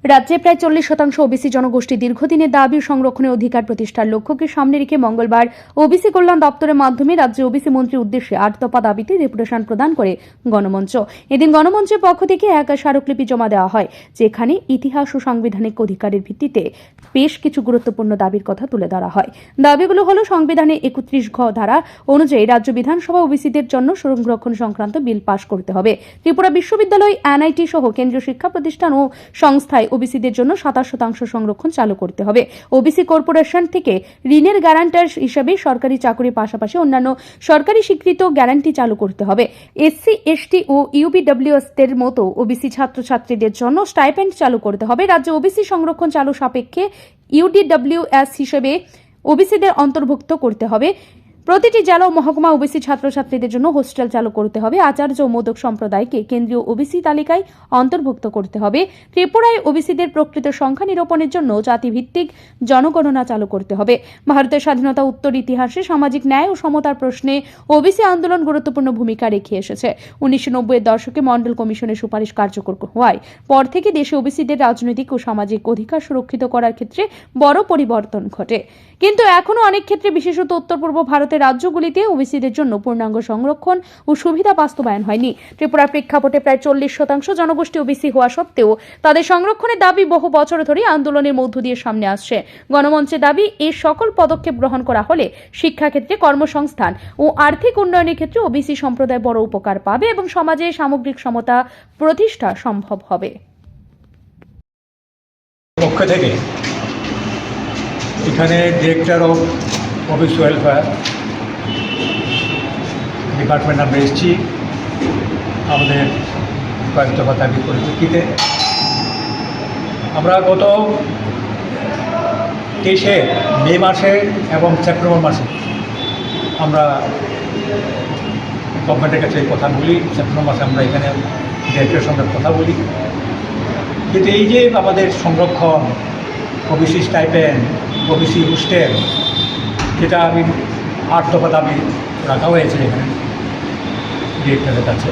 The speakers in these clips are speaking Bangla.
রাজ্যে প্রায় 40% ওবিসি জনগোষ্ঠী দীর্ঘদিনের দাবি সংরক্ষণের অধিকার প্রতিষ্ঠার লক্ষ্যকে সামনে রেখে মঙ্গলবার ওবিসি কল্যাণ দপ্তরের মাধ্যমে রাজ্যে ওবিসি মন্ত্রীর উদ্দেশ্যে 8 দফা দাবিতে ডেপুটেশন প্রদান করে গণমঞ্চ। এদিন গণমঞ্চের পক্ষ থেকে এক স্মারকলিপি জমা দেওয়া হয়, যেখানে ইতিহাস ও সাংবিধানিক অধিকারের ভিত্তিতে বেশ কিছু গুরুত্বপূর্ণ দাবির কথা তুলে ধরা হয়। দাবিগুলো হল সংবিধানের 31 ঘ ধারা অনুযায়ী রাজ্য বিধানসভা ওবিসিদের জন্য সংরক্ষণ সংক্রান্ত বিল পাশ করতে হবে। ত্রিপুরা বিশ্ববিদ্যালয়, এনআইটি সহ কেন্দ্রীয় শিক্ষা প্রতিষ্ঠান ও সংস্থায় ওবিসিদের জন্য 27% সংরক্ষণ চালু করতে হবে। ওবিসি কর্পোরেশন থেকে ঋণের গ্যারান্টার হিসেবে সরকারি চাকরির পাশাপাশি অন্যান্য সরকারি স্বীকৃত গ্যারান্টি চালু করতে হবে। এসসি, এসটি ও ইউবিডব্লিউএসদের মতো ওবিসি ছাত্রছাত্রীদের জন্য স্টাইপেন্ড চালু করতে হবে। রাজ্যে ওবিসি সংরক্ষণ চালু সাপেক্ষে ইউডিডব্লিউএস হিসেবে ওবিসিদের অন্তর্ভুক্ত করতে হবে। প্রতিটি জেলা ও মহকুমা ওবিসি ছাত্রছাত্রীদের জন্য হোস্টেল চালু করতে হবে। আচার্য ও মোদক সম্প্রদায়কে কেন্দ্রীয় ওবিসি তালিকায় অন্তর্ভুক্ত করতে হবে। ত্রিপুরায় ওবিসিদের প্রকৃত সংখ্যা নিরূপণের জন্য জাতিভিত্তিক জনগণনা চালু করতে হবে। ভারতের স্বাধীনতা উত্তর ইতিহাসে সামাজিক ন্যায় ও সমতার প্রশ্নে ওবিসি আন্দোলন গুরুত্বপূর্ণ ভূমিকা রেখে এসেছে। 1990-এর দশকে মন্ডল কমিশনের সুপারিশ কার্যকর হওয়ায় পর থেকে দেশে ওবিসিদের রাজনৈতিক ও সামাজিক অধিকার সুরক্ষিত করার ক্ষেত্রে বড় পরিবর্তন ঘটে। কিন্তু এখনও অনেক ক্ষেত্রে, বিশেষত উত্তর পূর্ব ভারতের রাজ্যগুলিতে ওবিসিদের জন্য পূর্ণাঙ্গ সংরক্ষণ ও সুবিধা বাস্তবায়ন হয়নি। ত্রিপুরার প্রেক্ষাপটে প্রায় 40% জনগোষ্ঠী ওবিসি হওয়া সত্ত্বেও তাদের সংরক্ষণের দাবি বহু বছর ধরে আন্দোলনের মধ্য দিয়ে সামনে আসছে। গণমঞ্চের দাবি, এই সকল পদক্ষেপ গ্রহণ করা হলে শিক্ষাক্ষেত্রে, কর্মসংস্থান ও আর্থিক উন্নয়নের ক্ষেত্রে ওবিসি সম্প্রদায় বড় উপকার পাবে এবং সমাজে সামগ্রিক সমতা প্রতিষ্ঠা সম্ভব হবে। পক্ষ থেকে এখানে director of office welfare department আমরা এসেছি আমাদের কয়েক দফা দাবির পরিপ্রেক্ষিতে। আমরা গত 23শে মে মাসে এবং সেপ্টেম্বর মাসে আমরা গভর্নমেন্টের কাছে কথা বলি। সেপ্টেম্বর মাসে আমরা এখানে ডিরেক্টরের সঙ্গে কথা বলি। কিন্তু এই যে আমাদের সংরক্ষণ, ওবিসি স্টাইপেন্ড, ওবিসি হোস্টেল, যেটা আমি 8 দফা দাবি রাখা হয়েছে এখানে ডিরেক্টরের কাছে,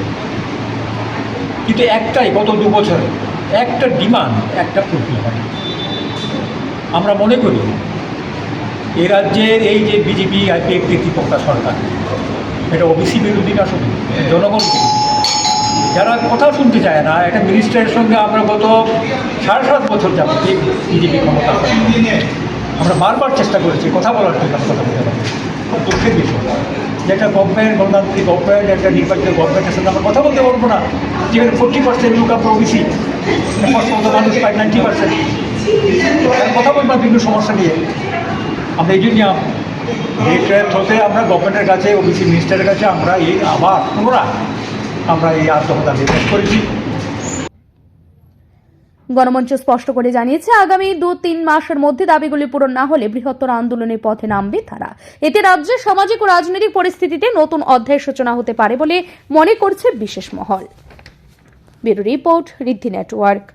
কিন্তু একটাই গত 2 বছরে একটা ডিমান্ড, একটা ফুলফিল হয়। আমরা মনে করি এ রাজ্যের এই যে বিজেপি কৃতিপক্ষা সরকার, এটা ওবিসি বিরোধী না, শুধু জনগণ বিরোধী। যারা কথা শুনতে চায় না, একটা মিনিস্টারের সঙ্গে আমরা গত 7.5 বছর যাবত বিজেপি ক্ষমতা, আমরা বারবার চেষ্টা করেছি কথা বলার জন্য, কথা বলতে পারি। খুব দুঃখের বিষয় যে একটা গভর্নমেন্ট, গণতান্ত্রিক গভর্নমেন্ট, একটা নির্বাচিত গভর্নমেন্টের সঙ্গে আমরা কথা বলতে পারবো না, যেখানে 40% লোক আমরা ওবিসি, মানুষ পায় 90%। কথা বলবো বিভিন্ন সমস্যা নিয়ে। আমরা এই জন্য ডিরেক্টরের থ্রুতে আমরা গভর্নমেন্টের কাছে, ওবিসি মিনিস্টারের কাছে আমরা এই আবার পুনরায় আমরা এই 8 দফা দাবি পেশ করেছি। গণমঞ্চ স্পষ্ট করে জানিয়েছে, আগামী 2-3 মাসের মধ্যে দাবিগুলি পূরণ না হলে বৃহত্তর আন্দোলনের পথে নামবে তারা। এতে রাজ্যের সামাজিক ও রাজনৈতিক পরিস্থিতিতে নতুন অধ্যায়ের সূচনা হতে পারে বলে মনে করছে বিশেষ মহল। ব্যুরো রিপোর্ট, ঋদ্ধি নেটওয়ার্ক।